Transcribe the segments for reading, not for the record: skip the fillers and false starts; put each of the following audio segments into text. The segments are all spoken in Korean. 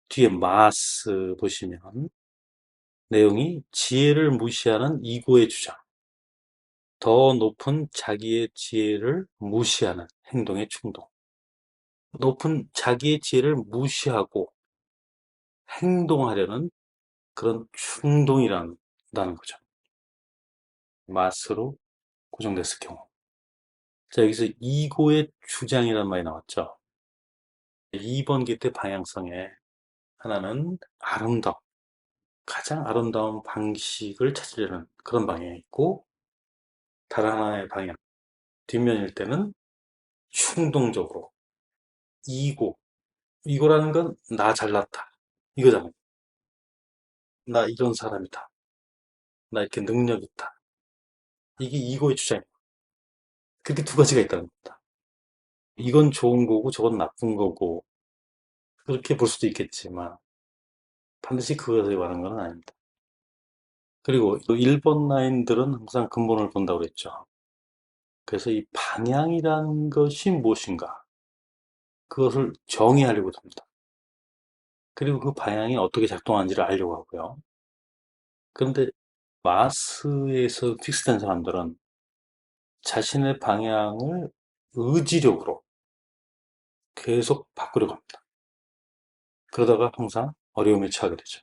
뒤에 마스 보시면 내용이 지혜를 무시하는 이고의 주장, 더 높은 자기의 지혜를 무시하는 행동의 충동. 높은 자기의 지혜를 무시하고 행동하려는 그런 충동이라는 거죠. 마스로 고정됐을 경우. 자, 여기서 이고의 주장이라는 말이 나왔죠. 2번 기태 방향성에 하나는 아름다움, 가장 아름다운 방식을 찾으려는 그런 방향이 있고, 다른 하나의 방향, 뒷면일 때는 충동적으로 이고, 이고라는 건 나 잘났다 이거잖아요. 나 이런 사람이다. 나 이렇게 능력 있다. 이게 이고의 주장이에요. 그렇게 두 가지가 있다는 겁니다. 이건 좋은 거고 저건 나쁜 거고 그렇게 볼 수도 있겠지만 반드시 그것에 관한 건 아닙니다. 그리고 또 1번 라인들은 항상 근본을 본다고 그랬죠. 그래서 이 방향이라는 것이 무엇인가 그것을 정의하려고 합니다. 그리고 그 방향이 어떻게 작동하는지를 알려고 하고요. 그런데 마스에서 픽스된 사람들은 자신의 방향을 의지력으로 계속 바꾸려고 합니다. 그러다가 항상 어려움에 처하게 되죠.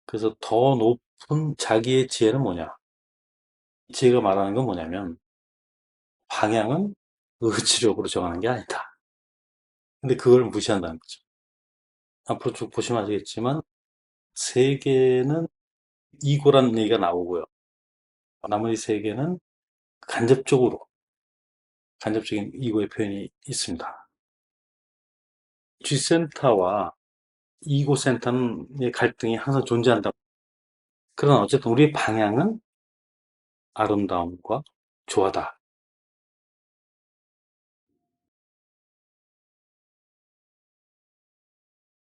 그래서 더 높은 자기의 지혜는 뭐냐? 지혜가 말하는 건 뭐냐면 방향은 의지력으로 정하는 게 아니다. 근데 그걸 무시한다는 거죠. 앞으로 쭉 보시면 아시겠지만 세계는 이고라는 얘기가 나오고요. 나머지 세 개는 간접적으로 간접적인 이고의 표현이 있습니다. G센터와 이고센터의 갈등이 항상 존재한다. 그러나 어쨌든 우리의 방향은 아름다움과 조화다.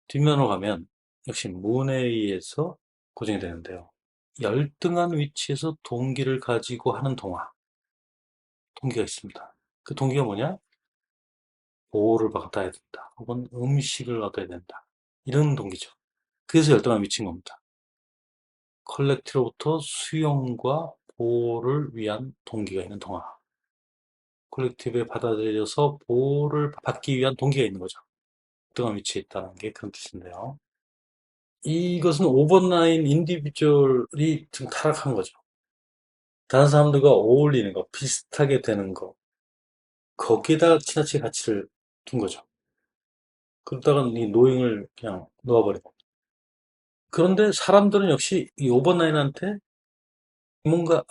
뒷면으로 가면 역시 문에 의해서 고정이 되는데요. 열등한 위치에서 동기를 가지고 하는 동화, 동기가 있습니다. 그 동기가 뭐냐? 보호를 받아야 된다. 혹은 음식을 얻어야 된다. 이런 동기죠. 그래서 열등한 위치인 겁니다. 컬렉티로부터 수용과 보호를 위한 동기가 있는 동화. 컬렉티브에 받아들여서 보호를 받기 위한 동기가 있는 거죠. 열등한 위치에 있다는 게 그런 뜻인데요. 이것은 오버나인 인디비주얼이 지금 타락한 거죠. 다른 사람들과 어울리는 거, 비슷하게 되는 거, 거기에다 지나치게 가치를 둔 거죠. 그러다가 이 노잉을 그냥 놓아버리고. 그런데 사람들은 역시 이 오버나인한테 뭔가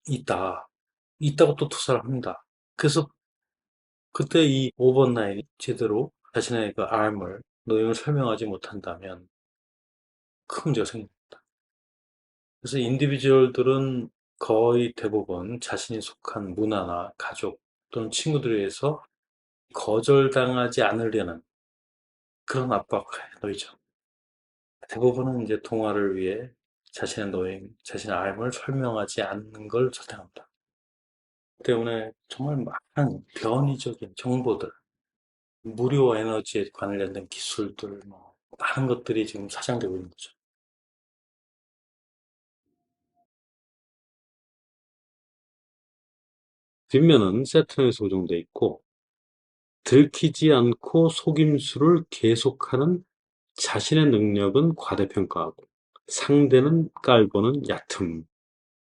있다. 있다고 또 투사를 합니다. 그래서 그때 이 오버나인이 제대로 자신의 그 암을, 노임을 설명하지 못한다면 큰 문제가 생깁니다. 그래서 인디비주얼들은 거의 대부분 자신이 속한 문화나 가족 또는 친구들에 의해서 거절당하지 않으려는 그런 압박에 놓이죠. 대부분은 이제 동화를 위해 자신의 노임, 자신의 삶을 설명하지 않는 걸 선택합니다. 때문에 정말 많은 변이적인 정보들, 무료 에너지에 관련된 기술들, 뭐, 많은 것들이 지금 사장되고 있는 거죠. 뒷면은 세트에서 고정돼 있고, 들키지 않고 속임수를 계속하는 자신의 능력은 과대평가하고, 상대는 깔보는 얕음,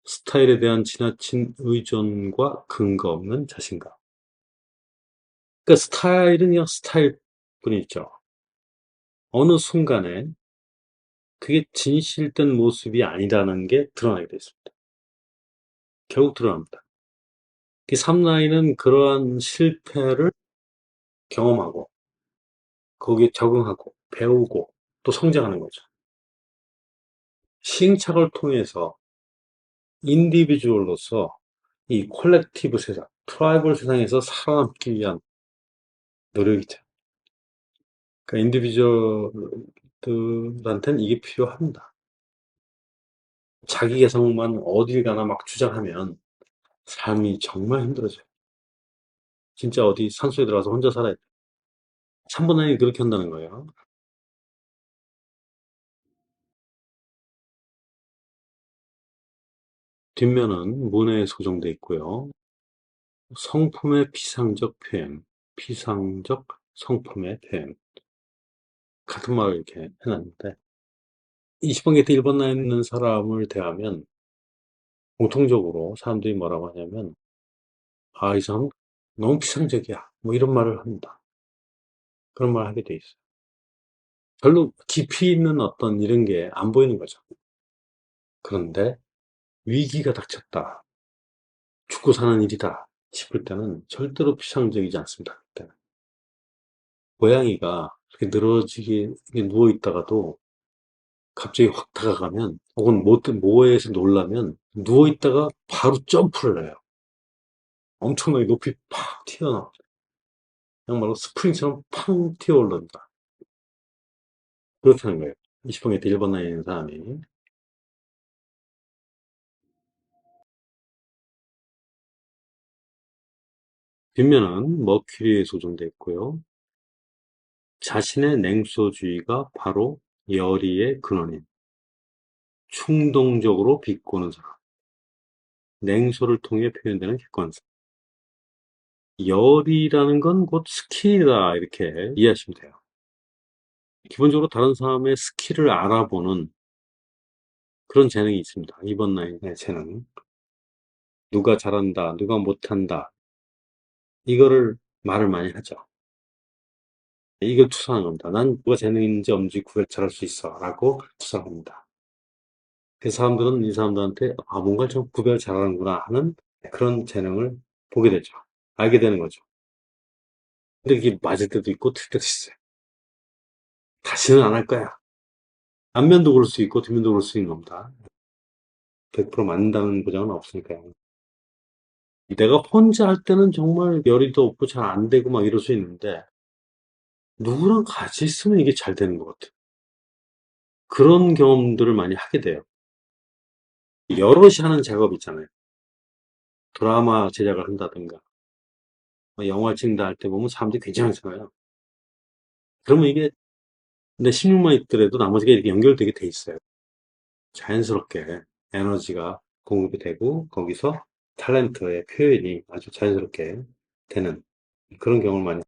스타일에 대한 지나친 의존과 근거 없는 자신감. 그러니까 스타일은 그냥 스타일 뿐이죠. 어느 순간에 그게 진실된 모습이 아니라는 게 드러나게 되어 있습니다. 결국 드러납니다. 이 3라인은 그러한 실패를 경험하고 거기에 적응하고 배우고 또 성장하는 거죠. 시행착오를 통해서 인디비주얼로서 이 콜렉티브 세상, 트라이벌 세상에서 살아남기 위한 노력이죠. 그러니까 인디비주얼들한테는 이게 필요합니다. 자기 개성만 어딜 가나 막 주장하면 삶이 정말 힘들어져요. 진짜 어디 산속에 들어가서 혼자 살아야 돼. 3분 안에 그렇게 한다는 거예요. 뒷면은 문에 소정돼 있고요. 성품의 피상적 표현, 피상적 성품의 표현. 같은 말을 이렇게 해놨는데, 20번 게이트 1번 라인에 있는 사람을 대하면, 공통적으로 사람들이 뭐라고 하냐면, 아, 이 사람 너무 피상적이야. 뭐 이런 말을 합니다. 그런 말을 하게 돼 있어요. 별로 깊이 있는 어떤 이런 게 안 보이는 거죠. 그런데 위기가 닥쳤다. 죽고 사는 일이다 싶을 때는 절대로 피상적이지 않습니다. 그때는. 고양이가 이렇게 늘어지게 누워 있다가도 갑자기 확 다가가면, 혹은 모에서 놀라면 누워 있다가 바로 점프를 해요. 엄청나게 높이 팍 튀어나와. 그냥 말로 스프링처럼 팡 튀어올른다. 그렇다는 거예요. 20번에 1번 나이에 있는 사람이. 뒷면은 머큐리에 소정되어 있고요. 자신의 냉소주의가 바로 열의의 근원인. 충동적으로 비꼬는 사람. 냉소를 통해 표현되는 객관성. 열이라는 건 곧 스킬이다, 이렇게 이해하시면 돼요. 기본적으로 다른 사람의 스킬을 알아보는 그런 재능이 있습니다. 이번 나이의 재능. 누가 잘한다, 누가 못한다. 이거를 말을 많이 하죠. 이걸 투사하는 겁니다. 난 누가 재능인지 없는지 구별 잘할 수 있어. 라고 투사합니다. 그 사람들은 이 사람들한테, 아, 뭔가 좀 구별 잘하는구나 하는 그런 재능을 보게 되죠. 알게 되는 거죠. 근데 이게 맞을 때도 있고 틀릴 때도 있어요. 다시는 안 할 거야. 앞면도 그럴 수 있고 뒷면도 그럴 수 있는 겁니다. 100% 맞는다는 보장은 없으니까요. 내가 혼자 할 때는 정말 열의도 없고 잘 안 되고 막 이럴 수 있는데, 누구랑 같이 있으면 이게 잘 되는 것 같아요. 그런 경험들을 많이 하게 돼요. 여럿이 하는 작업 있잖아요. 드라마 제작을 한다든가, 뭐 영화 찍는다 할 때 보면 사람들이 굉장하잖아요. 그러면 이게 내 16만 있더라도 나머지가 이렇게 연결되게 돼 있어요. 자연스럽게 에너지가 공급이 되고, 거기서 탤런트의 표현이 아주 자연스럽게 되는 그런 경험을 많이.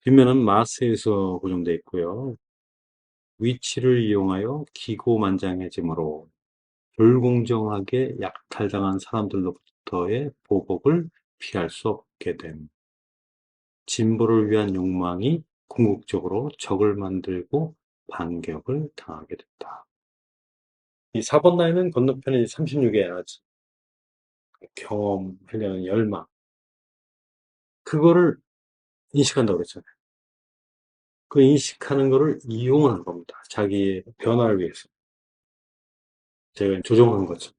뒷면은 마스에서 고정되어 있고요. 위치를 이용하여 기고만장해짐으로 불공정하게 약탈당한 사람들로부터의 보복을 피할 수 없게 됨. 진보를 위한 욕망이 궁극적으로 적을 만들고 반격을 당하게 됐다. 이 4번 라인은 건너편에 36의 에너지, 경험하려는 열망, 그거를 인식한다고 그랬잖아요. 그 인식하는 거를 이용하는 겁니다. 자기의 변화를 위해서. 제가 조종한 거죠.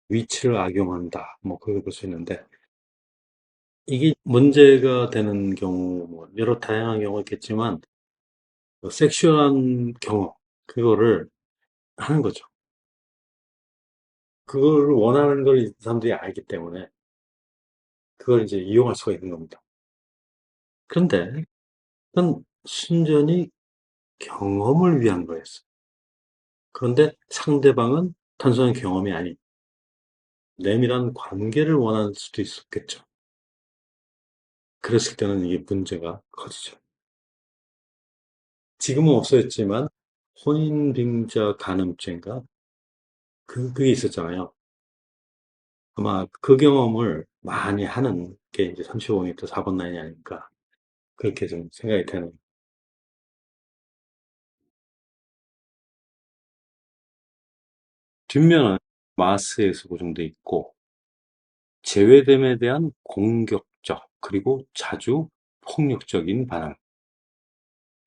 위치를 악용한다. 뭐, 그걸 볼 수 있는데, 이게 문제가 되는 경우, 뭐 여러 다양한 경우가 있겠지만, 섹슈얼한 경험, 그거를 하는 거죠. 그걸 원하는 걸 이 사람들이 알기 때문에, 그걸 이제 이용할 수가 있는 겁니다. 그런데, 그건 순전히 경험을 위한 거였어. 그런데 상대방은 단순한 경험이 아닌, 내밀한 관계를 원할 수도 있었겠죠. 그랬을 때는 이게 문제가 커지죠. 지금은 없어졌지만, 혼인빙자 간음죄인가? 그게 있었잖아요. 아마 그 경험을 많이 하는 게 이제 35m 4번 라인이 아닐까. 그렇게 좀 생각이 되는. 뒷면은 마스에서 고정돼 있고, 제외됨에 대한 공격적, 그리고 자주 폭력적인 반응.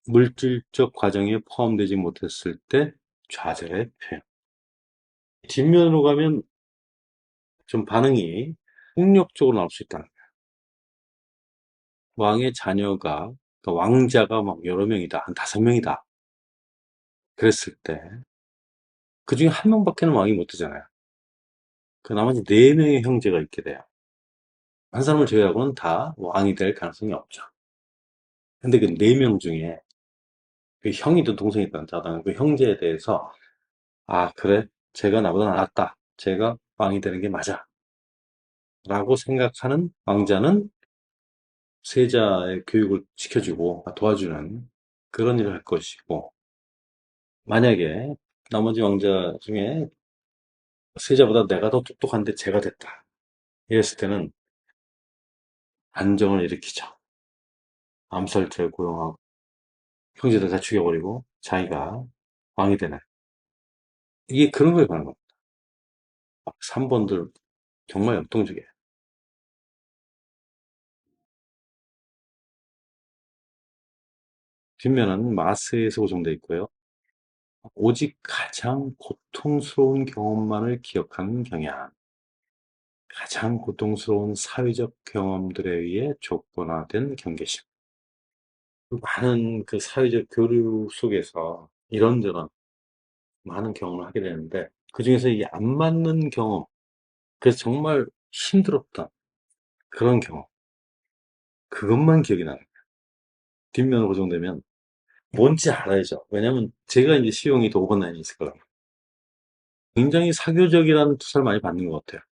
물질적 과정에 포함되지 못했을 때 좌절의 표현. 뒷면으로 가면 좀 반응이 폭력적으로 나올 수 있다는 거예요. 왕의 자녀가, 그러니까 왕자가 막 여러 명이다, 한 5명이다. 그랬을 때, 그 중에 한 명밖에는 왕이 못 되잖아요. 그 나머지 4명의 형제가 있게 돼요. 한 사람을 제외하고는 다 왕이 될 가능성이 없죠. 근데 그 4명 중에 그 형이든 동생이든 자다가 그 형제에 대해서, 아, 그래? 쟤가 나보다 낫다. 쟤가 왕이 되는 게 맞아. 라고 생각하는 왕자는 세자의 교육을 시켜주고 도와주는 그런 일을 할 것이고, 만약에 나머지 왕자 중에 세자보다 내가 더 똑똑한데 쟤가 됐다. 이랬을 때는 안정을 일으키죠. 암살자를 고용하고 형제들 다 죽여버리고 자기가 왕이 되는. 이게 그런 거에 관한 겁니다. 3번들 정말 역동적이에요. 뒷면은 마스에서 고정되어 있고요. 오직 가장 고통스러운 경험만을 기억하는 경향. 가장 고통스러운 사회적 경험들에 의해 조건화된 경계심. 많은 그 사회적 교류 속에서 이런저런 많은 경험을 하게 되는데, 그 중에서 이게 안 맞는 경험, 그래서 정말 힘들었던 그런 경험, 그것만 기억이 나는 거예요. 뒷면으로 고정되면 뭔지 알아야죠. 왜냐면 제가 이제 시용이 더 오버나인이 있을 거예요. 굉장히 사교적이라는 투사를 많이 받는 것 같아요.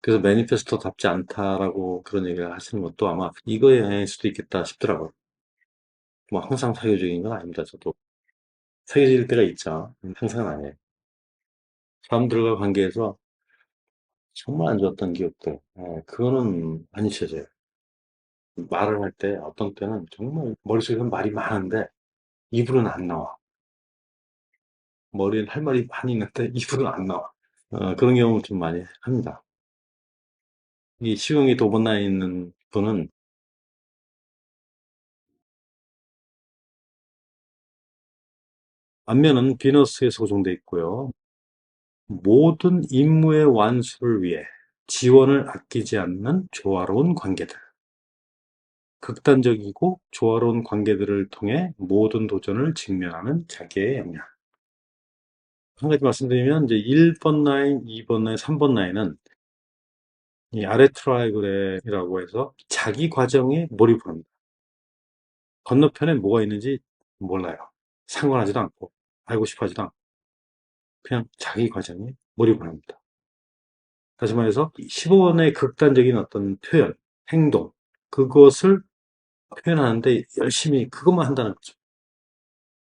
그래서 매니페스토답지 않다라고 그런 얘기를 하시는 것도 아마 이거의 영향일 수도 있겠다 싶더라고요. 뭐 항상 사교적인 건 아닙니다, 저도. 사교적일 때가 있죠. 항상은 아니에요. 사람들과 관계에서 정말 안 좋았던 기억들, 그거는 안 잊혀져요. 말을 할 때 어떤 때는 정말 머릿속에 말이 많은데 입으로는 안 나와. 머리에 할 말이 많이 있는데 입으로는 안 나와. 그런 경험을 좀 많이 합니다. 이 시용이 도번나에 있는 분은 앞면은 비너스에 소송돼 있고요. 모든 임무의 완수를 위해 지원을 아끼지 않는 조화로운 관계들. 극단적이고 조화로운 관계들을 통해 모든 도전을 직면하는 자기의 역량. 한 가지 말씀드리면 이제 1번 라인, 2번 라인, 3번 라인은 이 아래 트라이앵글이라고 해서 자기 과정에 몰입을 합니다. 건너편에 뭐가 있는지 몰라요. 상관하지도 않고 알고 싶어 하지도 않고 그냥 자기 과정에 몰입을 합니다. 다시 말해서 15번의 극단적인 어떤 표현, 행동, 그것을 표현하는데 열심히 그것만 한다는 거죠.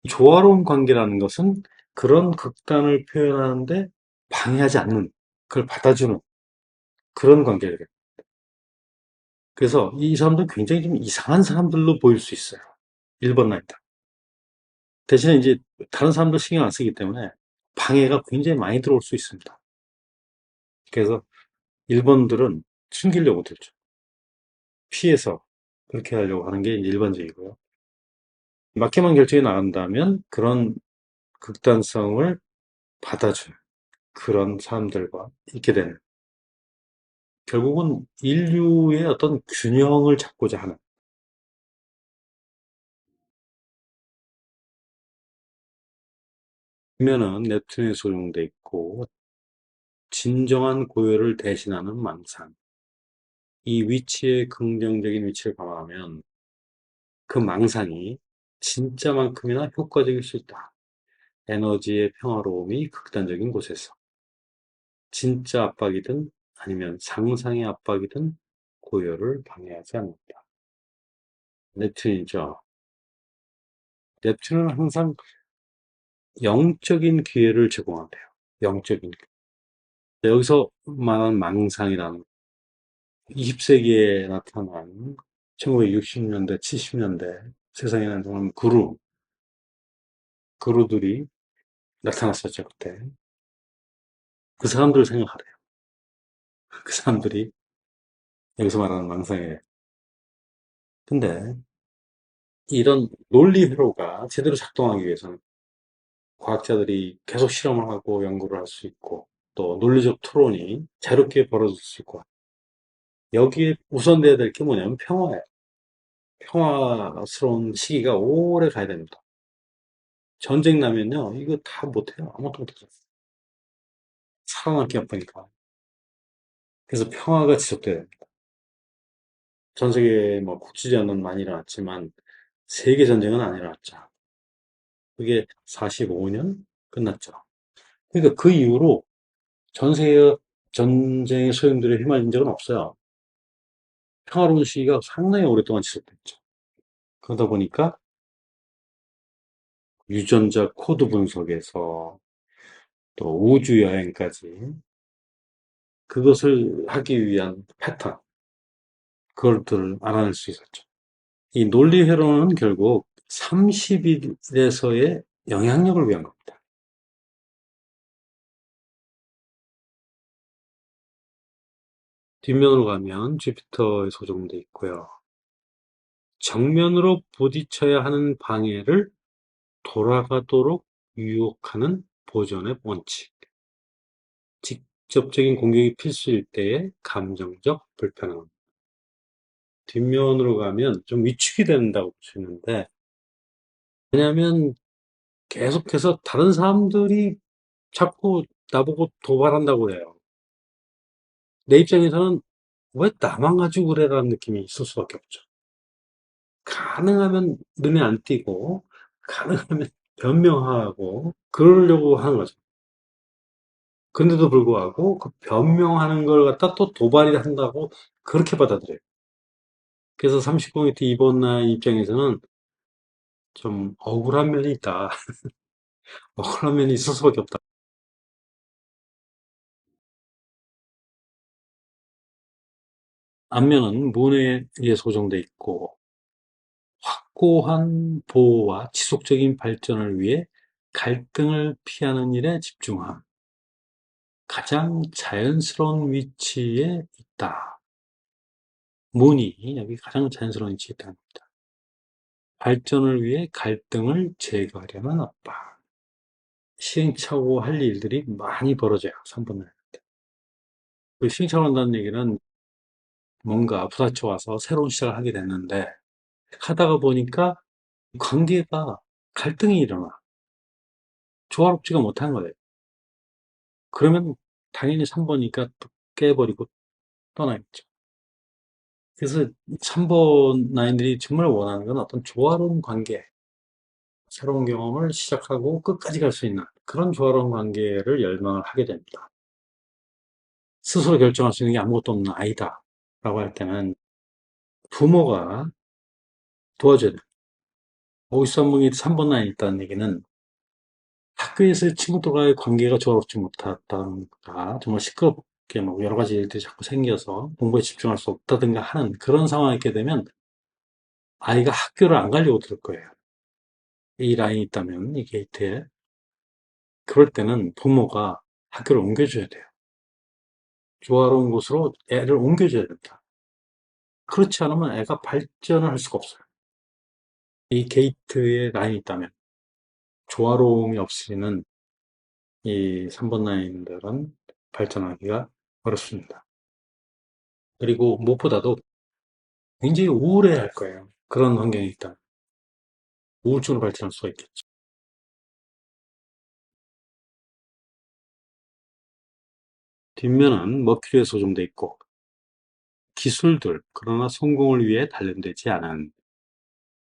조화로운 관계라는 것은 그런 극단을 표현하는데 방해하지 않는, 그걸 받아주는 그런 관계를. 그래서 이 사람들은 굉장히 좀 이상한 사람들로 보일 수 있어요. 1번 라인다. 대신에 이제 다른 사람들 신경 안 쓰기 때문에 방해가 굉장히 많이 들어올 수 있습니다. 그래서 1번들은 숨기려고 들죠. 피해서 그렇게 하려고 하는 게 일반적이고요. 맞게만 결정이 나간다면 그런 극단성을 받아주는 그런 사람들과 있게 되는, 결국은 인류의 어떤 균형을 잡고자 하는. 면은 넵튠에 소용돼 있고 진정한 고요를 대신하는 망상. 이 위치의 긍정적인 위치를 감안하면 그 망상이 진짜만큼이나 효과적일 수 있다. 에너지의 평화로움이 극단적인 곳에서 진짜 압박이든 아니면 상상의 압박이든 고요를 방해하지 않는다. 넵튠이죠. 넵튠은 항상 영적인 기회를 제공한대요. 영적인 기회. 여기서 말하는 망상이라는 20세기에 나타난 1960년대, 70년대 세상에 나타난 그루들이 나타났었죠, 그때. 그 사람들을 생각하래요. 그 사람들이 여기서 말하는 망상이에요. 근데 이런 논리 회로가 제대로 작동하기 위해서는 과학자들이 계속 실험을 하고 연구를 할 수 있고 또 논리적 토론이 자유롭게 벌어질 수 있고, 여기에 우선돼야 될 게 뭐냐면 평화예요. 평화스러운 시기가 오래 가야 됩니다. 전쟁 나면요, 이거 다 못해요. 아무것도 못해요. 살아남기 바쁘니까. 그래서 평화가 지속돼야 됩니다. 전 세계에 뭐 국지전은 많이 일어났지만 세계 전쟁은 안 일어났죠. 그게 45년 끝났죠. 그러니까 그 이후로 전 세계 전쟁의 소용돌이에 휘말린 적은 없어요. 평화로운 시기가 상당히 오랫동안 지속됐죠. 그러다 보니까 유전자 코드 분석에서 또 우주 여행까지 그것을 하기 위한 패턴, 그것들을 알아낼 수 있었죠. 이 논리 회로는 결국 30일에서의 영향력을 위한 겁니다. 뒷면으로 가면 주피터에 소정돼 있고요. 정면으로 부딪혀야 하는 방해를 돌아가도록 유혹하는 보존의 원칙. 직접적인 공격이 필수일 때의 감정적 불편함. 뒷면으로 가면 좀 위축이 된다고 볼 수 있는데, 왜냐하면 계속해서 다른 사람들이 자꾸 나보고 도발한다고 해요. 내 입장에서는 왜 나만 가지고 그래라는 느낌이 있을 수밖에 없죠. 가능하면 눈에 안 띄고, 가능하면 변명하고, 그러려고 하는 거죠. 근데도 불구하고 그 변명하는 걸 갖다 또 도발이 한다고 그렇게 받아들여요. 그래서 30포인트 2번 나인 입장에서는 좀 억울한 면이 있다. 억울한 면이 있을 수밖에 없다. 앞면은 문에 의해 소정돼 있고 확고한 보호와 지속적인 발전을 위해 갈등을 피하는 일에 집중함. 가장 자연스러운 위치에 있다. 문이 여기 가장 자연스러운 위치에 있다는 겁니다. 발전을 위해 갈등을 제거하려는 압박. 시행착오 할 일들이 많이 벌어져요. 3분을. 그 시행착오 한다는 얘기는 뭔가 부딪혀 와서 새로운 시작을 하게 됐는데 하다가 보니까 관계가 갈등이 일어나. 조화롭지가 못한 거예요. 그러면 당연히 3번이니까 깨버리고 떠나겠죠. 그래서 3번 나인들이 정말 원하는 건 어떤 조화로운 관계, 새로운 경험을 시작하고 끝까지 갈 수 있는 그런 조화로운 관계를 열망을 하게 됩니다. 스스로 결정할 수 있는 게 아무것도 없는 아이다 라고 할 때는 부모가 도와줘야 돼요. 오이스한봉이 3번 라인에 있다는 얘기는 학교에서의 친구들과의 관계가 조화롭지 못하다든가 정말 시끄럽게 뭐 여러 가지 일들이 자꾸 생겨서 공부에 집중할 수 없다든가 하는 그런 상황이 있게 되면 아이가 학교를 안 가려고 들을 거예요. 이 라인이 있다면 이 게이트에 그럴 때는 부모가 학교를 옮겨줘야 돼요. 조화로운 곳으로 애를 옮겨줘야 된다. 그렇지 않으면 애가 발전을 할 수가 없어요. 이 게이트에 라인이 있다면 조화로움이 없이는 이 3번 라인들은 발전하기가 어렵습니다. 그리고 무엇보다도 굉장히 우울해 할 거예요. 그런 환경이 있다. 우울증으로 발전할 수가 있겠죠. 뒷면은 머큐리에 소정돼 있고 기술들, 그러나 성공을 위해 단련되지 않은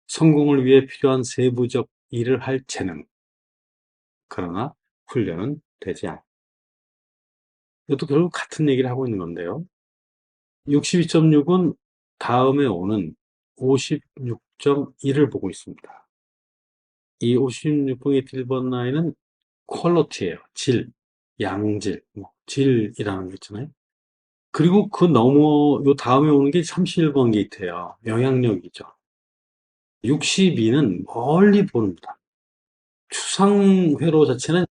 성공을 위해 필요한 세부적 일을 할 재능, 그러나 훈련은 되지 않은. 이것도 결국 같은 얘기를 하고 있는 건데요. 62.6은 다음에 오는 56.1을 보고 있습니다. 이 56.1 번 라인은 퀄러티예요. 질, 양질, 뭐 질이라는 거 있잖아요. 그리고 그 요 다음에 오는 게 31번 게이트예요. 영향력이죠. 62는 멀리 보는다. 추상회로 자체는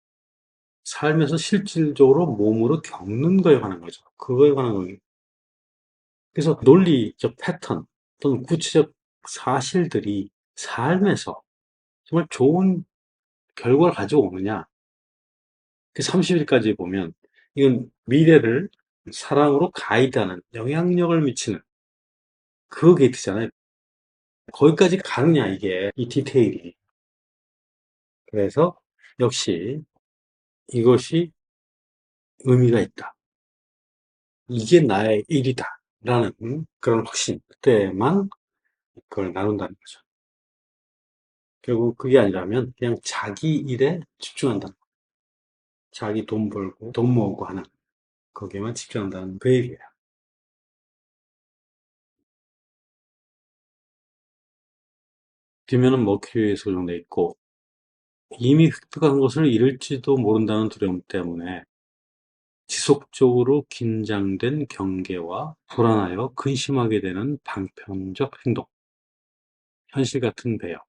삶에서 실질적으로 몸으로 겪는 거에 관한 거죠. 그거에 관한 거예요. 그래서 논리적 패턴 또는 구체적 사실들이 삶에서 정말 좋은 결과를 가지고 오느냐. 그 30일까지 보면 이건 미래를 사랑으로 가이드하는 영향력을 미치는 그 게이트잖아요. 거기까지 가느냐 이게 이 디테일이. 그래서 역시 이것이 의미가 있다. 이게 나의 일이다. 라는 그런 확신. 그때만 그걸 나눈다는 거죠. 결국 그게 아니라면 그냥 자기 일에 집중한다. 자기 돈 벌고 돈 모으고 하는 거기에만 집중한다는 그 얘기예요. 뒷면은 머큐리에 소정돼 있고 이미 획득한 것을 잃을지도 모른다는 두려움 때문에 지속적으로 긴장된 경계와 불안하여 근심하게 되는 방편적 행동, 현실 같은 배역,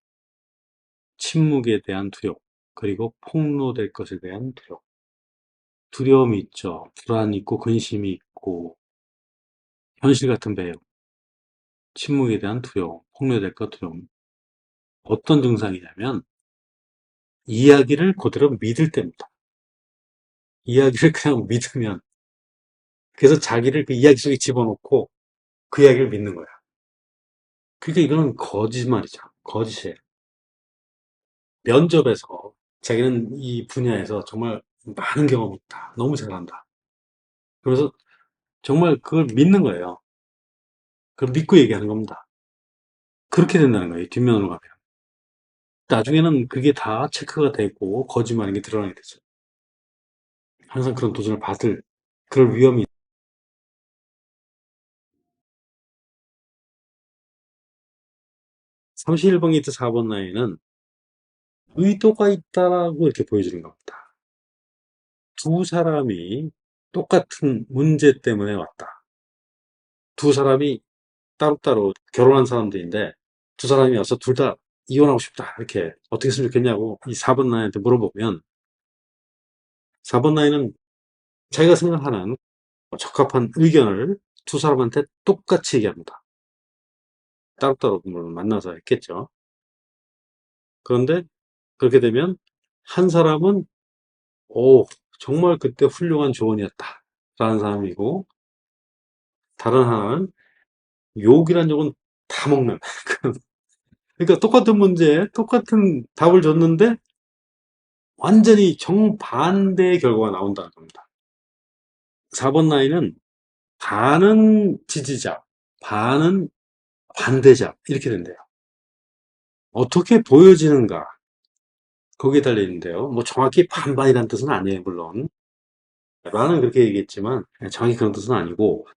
침묵에 대한 두려움, 그리고 폭로될 것에 대한 두려움. 두려움이 있죠. 불안이 있고 근심이 있고 현실 같은 배역, 침묵에 대한 두려움, 폭로될 것 두려움. 어떤 증상이냐면 이야기를 그대로 믿을 때입니다. 이야기를 그냥 믿으면 그래서 자기를 그 이야기 속에 집어넣고 그 이야기를 믿는 거야. 그러니까 이거는 거짓말이죠. 거짓이에요. 면접에서 자기는 이 분야에서 정말 많은 경험이 있다. 너무 잘한다. 그래서 정말 그걸 믿는 거예요. 그걸 믿고 얘기하는 겁니다. 그렇게 된다는 거예요. 뒷면으로 가면. 나중에는 그게 다 체크가 되고 거짓말인 게 드러나게 되죠. 항상 그런 도전을 받을 그럴 위험이 31번 게이트 4번 라인은 의도가 있다라고 이렇게 보여주는 겁니다. 두 사람이 똑같은 문제 때문에 왔다. 두 사람이 따로따로 결혼한 사람들인데 두 사람이 와서 둘 다 이혼하고 싶다. 이렇게 어떻게 했으면 좋겠냐고 이 4번 라인한테 물어보면 4번 라인은 자기가 생각하는 적합한 의견을 두 사람한테 똑같이 얘기합니다. 따로따로 물론 만나서 했겠죠. 그런데 그렇게 되면 한 사람은 오 정말 그때 훌륭한 조언이었다 라는 사람이고 다른 하나는 욕이란 욕은 다 먹는 그러니까 똑같은 문제에 똑같은 답을 줬는데 완전히 정반대의 결과가 나온다는 겁니다. 4번 라인은 반은 지지자, 반은 반대자 이렇게 된대요. 어떻게 보여지는가 거기에 달려 있는데요. 뭐 정확히 반반이라는 뜻은 아니에요, 물론. 라는 그렇게 얘기했지만 정확히 그런 뜻은 아니고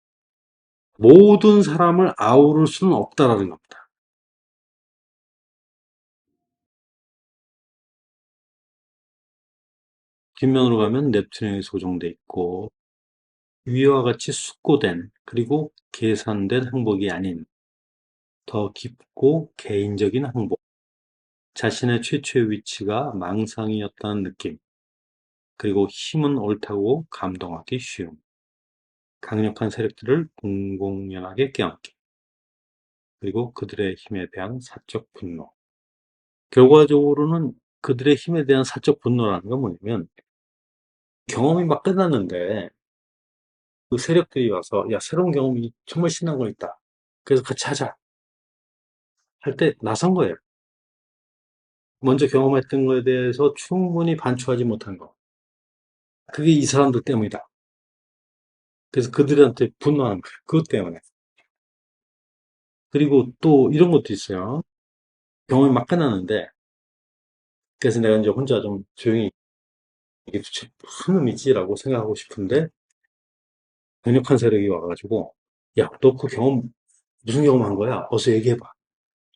모든 사람을 아우를 수는 없다라는 겁니다. 뒷면으로 가면 넵튠이 소정돼 있고 위와 같이 숙고된 그리고 계산된 행복이 아닌 더 깊고 개인적인 행복, 자신의 최초의 위치가 망상이었다는 느낌, 그리고 힘은 옳다고 감동하기 쉬움, 강력한 세력들을 공공연하게 껴안기, 그리고 그들의 힘에 대한 사적 분노. 결과적으로는 그들의 힘에 대한 사적 분노라는 건 뭐냐면 경험이 막 끝났는데 그 세력들이 와서 야 새로운 경험이 정말 신난 거 있다. 그래서 같이 하자 할 때 나선 거예요. 먼저 경험했던 거에 대해서 충분히 반추하지 못한 거. 그게 이 사람들 때문이다. 그래서 그들한테 분노하는 거예요. 그것 때문에. 그리고 또 이런 것도 있어요. 경험이 막 끝났는데 그래서 내가 이제 혼자 좀 조용히 이게 도대체 무슨 의미지라고 생각하고 싶은데 강력한 세력이 와가지고 야, 너 그 경험 무슨 경험한 거야? 어서 얘기해봐.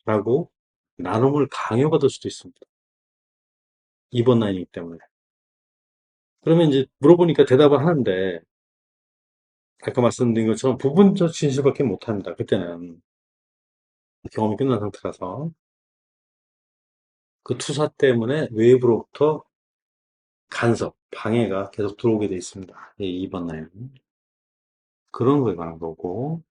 라고 나눔을 강요받을 수도 있습니다. 2번 라인이기 때문에. 그러면 이제 물어보니까 대답을 하는데 아까 말씀드린 것처럼 부분적 진실밖에 못합니다. 그때는 경험이 끝난 상태라서 그 투사 때문에 외부로부터 간섭, 방해가 계속 들어오게 돼 있습니다. 이 2번 라인. 그런 거에 관한 거고